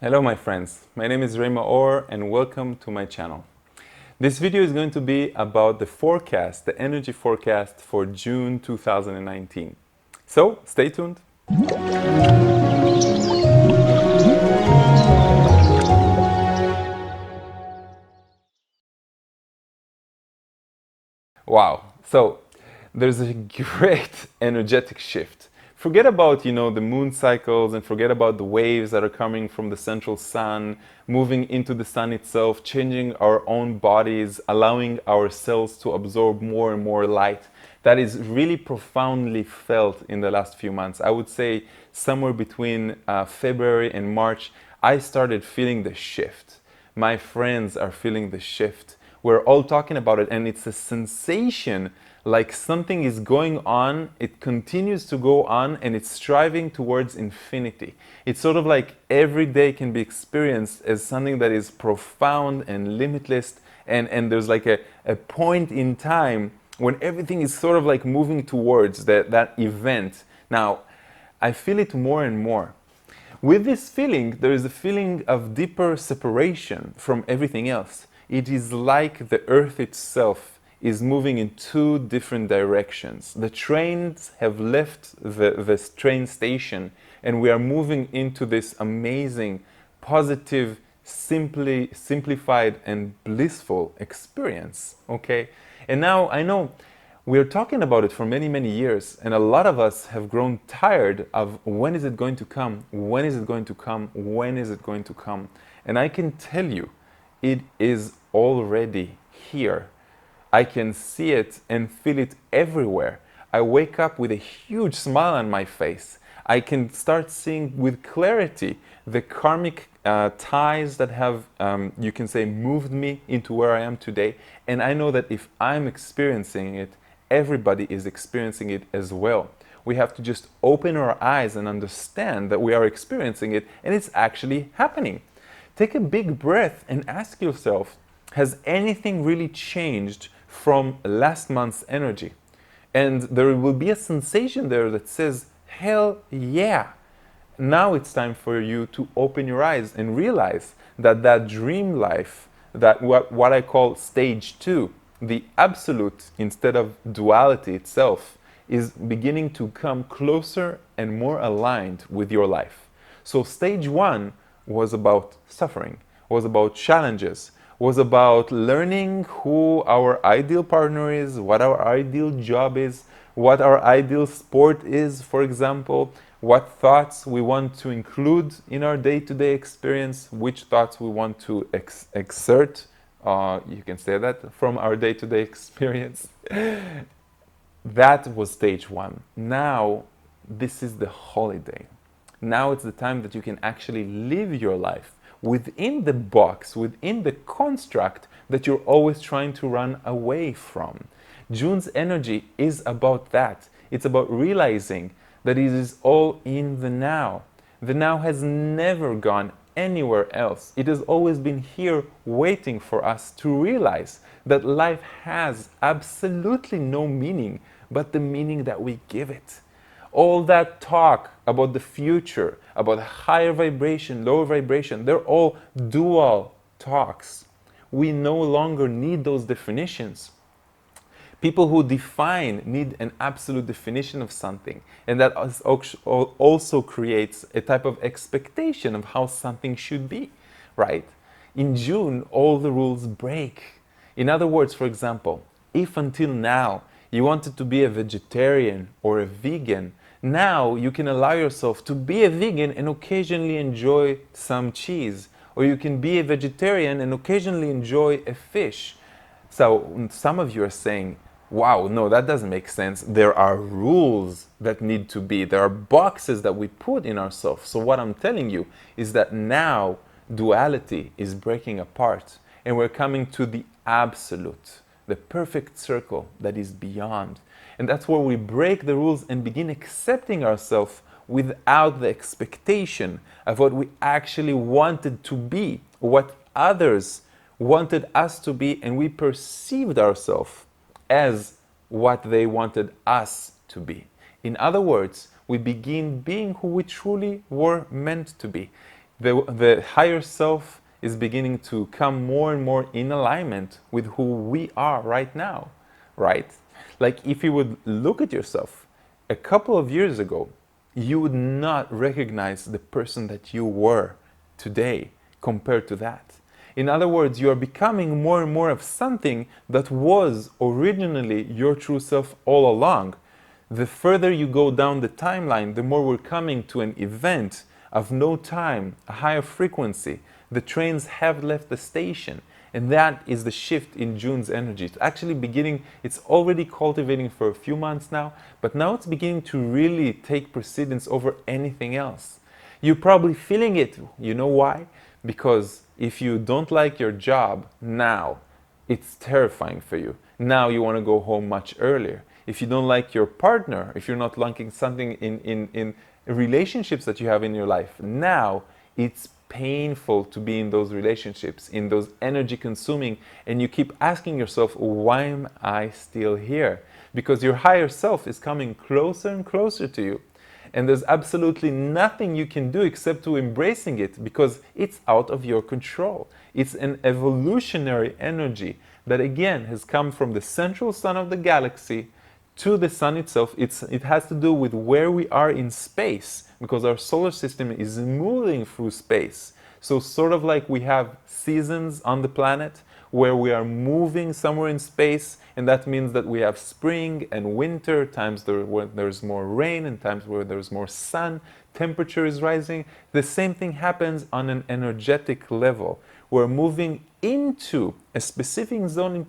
Hello my friends, my name is Maor and welcome to my channel. This video is going to be about the forecast, the energy forecast for June 2019. So stay tuned. Wow, so there's a great energetic shift. Forget about, the moon cycles and forget about the waves that are coming from the central sun, moving into the sun itself, changing our own bodies, allowing our cells to absorb more and more light. That is really profoundly felt in the last few months. I would say somewhere between February and March, I started feeling the shift. My friends are feeling the shift. We're all talking about it, and it's a sensation like something is going on, it continues to go on, and it's striving towards infinity. It's sort of like every day can be experienced as something that is profound and limitless, and there's like a point in time when everything is sort of like moving towards that event. Now, I feel it more and more. With this feeling, there is a feeling of deeper separation from everything else. It is like the earth itself is moving in two different directions. The trains have left the train station and we are moving into this amazing, positive, simplified and blissful experience, okay? And now I know we're talking about it for many, many years, and a lot of us have grown tired of when is it going to come? When is it going to come? When is it going to come? And I can tell you, it is already here. I can see it and feel it everywhere. I wake up with a huge smile on my face. I can start seeing with clarity the karmic ties that have, you can say, moved me into where I am today. And I know that if I'm experiencing it, everybody is experiencing it as well. We have to just open our eyes and understand that we are experiencing it and it's actually happening. Take a big breath and ask yourself, has anything really changed from last month's energy? And there will be a sensation there that says, hell yeah. Now it's time for you to open your eyes and realize that that dream life, that what I call stage 2, the absolute instead of duality itself, is beginning to come closer and more aligned with your life. So stage 1 was about suffering, was about challenges, was about learning who our ideal partner is, what our ideal job is, what our ideal sport is, for example, what thoughts we want to include in our day-to-day experience, which thoughts we want to exert, you can say that, from our day-to-day experience. That was stage 1. Now, this is the holiday. Now it's the time that you can actually live your life within the box, within the construct that you're always trying to run away from. June's energy is about that. It's about realizing that it is all in the now. The now has never gone anywhere else. It has always been here waiting for us to realize that life has absolutely no meaning but the meaning that we give it. All that talk about the future, about higher vibration, lower vibration, they're all dual talks. We no longer need those definitions. People who define need an absolute definition of something, and that also creates a type of expectation of how something should be, right? In June, all the rules break. In other words, for example, if until now you wanted to be a vegetarian or a vegan, now you can allow yourself to be a vegan and occasionally enjoy some cheese. Or you can be a vegetarian and occasionally enjoy a fish. So some of you are saying, wow, no, that doesn't make sense. There are rules that need to be. There are boxes that we put in ourselves. So what I'm telling you is that now duality is breaking apart and we're coming to the absolute, the perfect circle that is beyond. And that's where we break the rules and begin accepting ourselves without the expectation of what we actually wanted to be, what others wanted us to be, and we perceived ourselves as what they wanted us to be. In other words, we begin being who we truly were meant to be. The higher self is beginning to come more and more in alignment with who we are right now, right? Like if you would look at yourself a couple of years ago, you would not recognize the person that you were today compared to that. In other words, you are becoming more and more of something that was originally your true self all along. The further you go down the timeline, the more we're coming to an event of no time, a higher frequency. The trains have left the station. And that is the shift in June's energy. It's actually beginning, it's already cultivating for a few months now, but now it's beginning to really take precedence over anything else. You're probably feeling it. You know why? Because if you don't like your job now, it's terrifying for you. Now you want to go home much earlier. If you don't like your partner, if you're not liking something in relationships that you have in your life, now it's painful to be in those relationships, in those energy consuming, and you keep asking yourself, why am I still here? Because your higher self is coming closer and closer to you. And there's absolutely nothing you can do except to embracing it, because it's out of your control. It's an evolutionary energy that again has come from the central sun of the galaxy to the sun itself. It has to do with where we are in space, because our solar system is moving through space. So sort of like we have seasons on the planet where we are moving somewhere in space, and that means that we have spring and winter, times where there's more rain and times where there's more sun, temperature is rising. The same thing happens on an energetic level. We're moving into a specific zone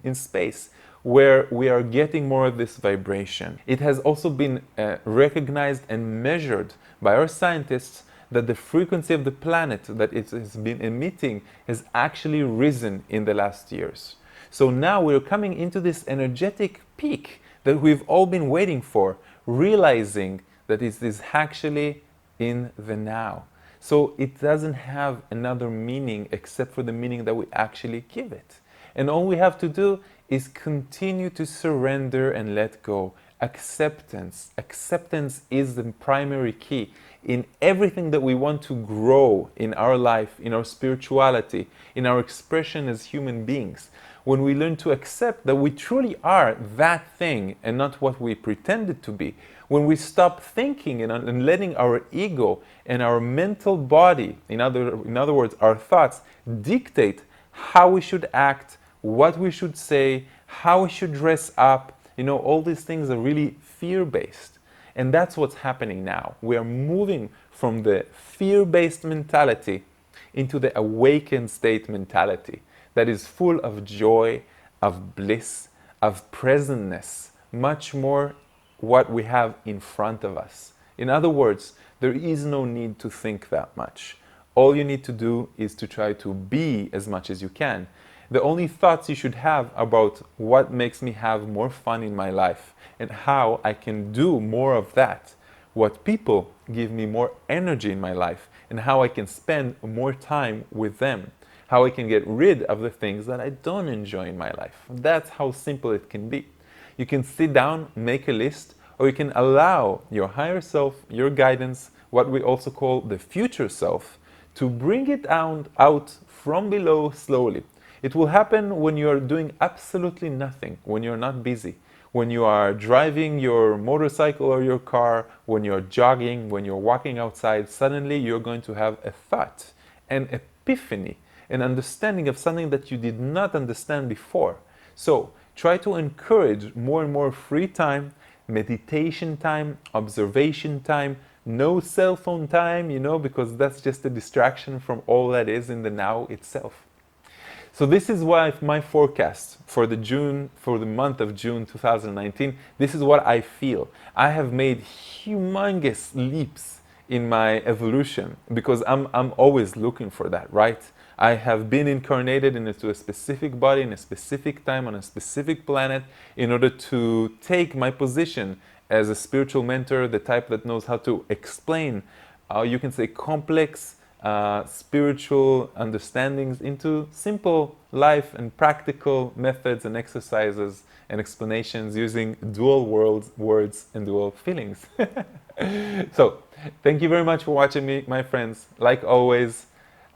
in space where we are getting more of this vibration. It has also been recognized and measured by our scientists that the frequency of the planet that it has been emitting has actually risen in the last years. So now we're coming into this energetic peak that we've all been waiting for, realizing that it is actually in the now. So it doesn't have another meaning except for the meaning that we actually give it. And all we have to do is continue to surrender and let go. Acceptance. Acceptance is the primary key in everything that we want to grow in our life, in our spirituality, in our expression as human beings. When we learn to accept that we truly are that thing and not what we pretended to be, when we stop thinking and letting our ego and our mental body, in other words, our thoughts, dictate how we should act, what we should say, how we should dress up, all these things are really fear-based. And that's what's happening now. We are moving from the fear-based mentality into the awakened state mentality that is full of joy, of bliss, of presentness, much more what we have in front of us. In other words, there is no need to think that much. All you need to do is to try to be as much as you can. The only thoughts you should have about what makes me have more fun in my life and how I can do more of that, what people give me more energy in my life, and how I can spend more time with them, how I can get rid of the things that I don't enjoy in my life. That's how simple it can be. You can sit down, make a list, or you can allow your higher self, your guidance, what we also call the future self, to bring it out from below slowly. It will happen when you are doing absolutely nothing, when you're not busy, when you are driving your motorcycle or your car, when you're jogging, when you're walking outside. Suddenly you're going to have a thought, an epiphany, an understanding of something that you did not understand before. So try to encourage more and more free time, meditation time, observation time, no cell phone time, because that's just a distraction from all that is in the now itself. So this is why my forecast for the month of June 2019, this is what I feel. I have made humongous leaps in my evolution because I'm always looking for that, right? I have been incarnated into a specific body in a specific time on a specific planet in order to take my position as a spiritual mentor, the type that knows how to explain, you can say, complex spiritual understandings into simple life and practical methods and exercises and explanations using dual words and dual feelings. So Thank you very much for watching me, my friends. Like always,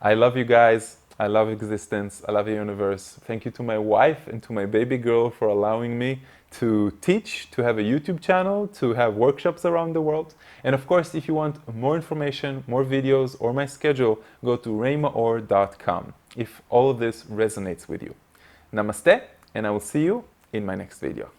I love you guys. I love existence. I love the universe. Thank you to my wife and to my baby girl for allowing me to teach, to have a YouTube channel, to have workshops around the world. And of course, if you want more information, more videos, or my schedule, go to raymaor.com if all of this resonates with you. Namaste, and I will see you in my next video.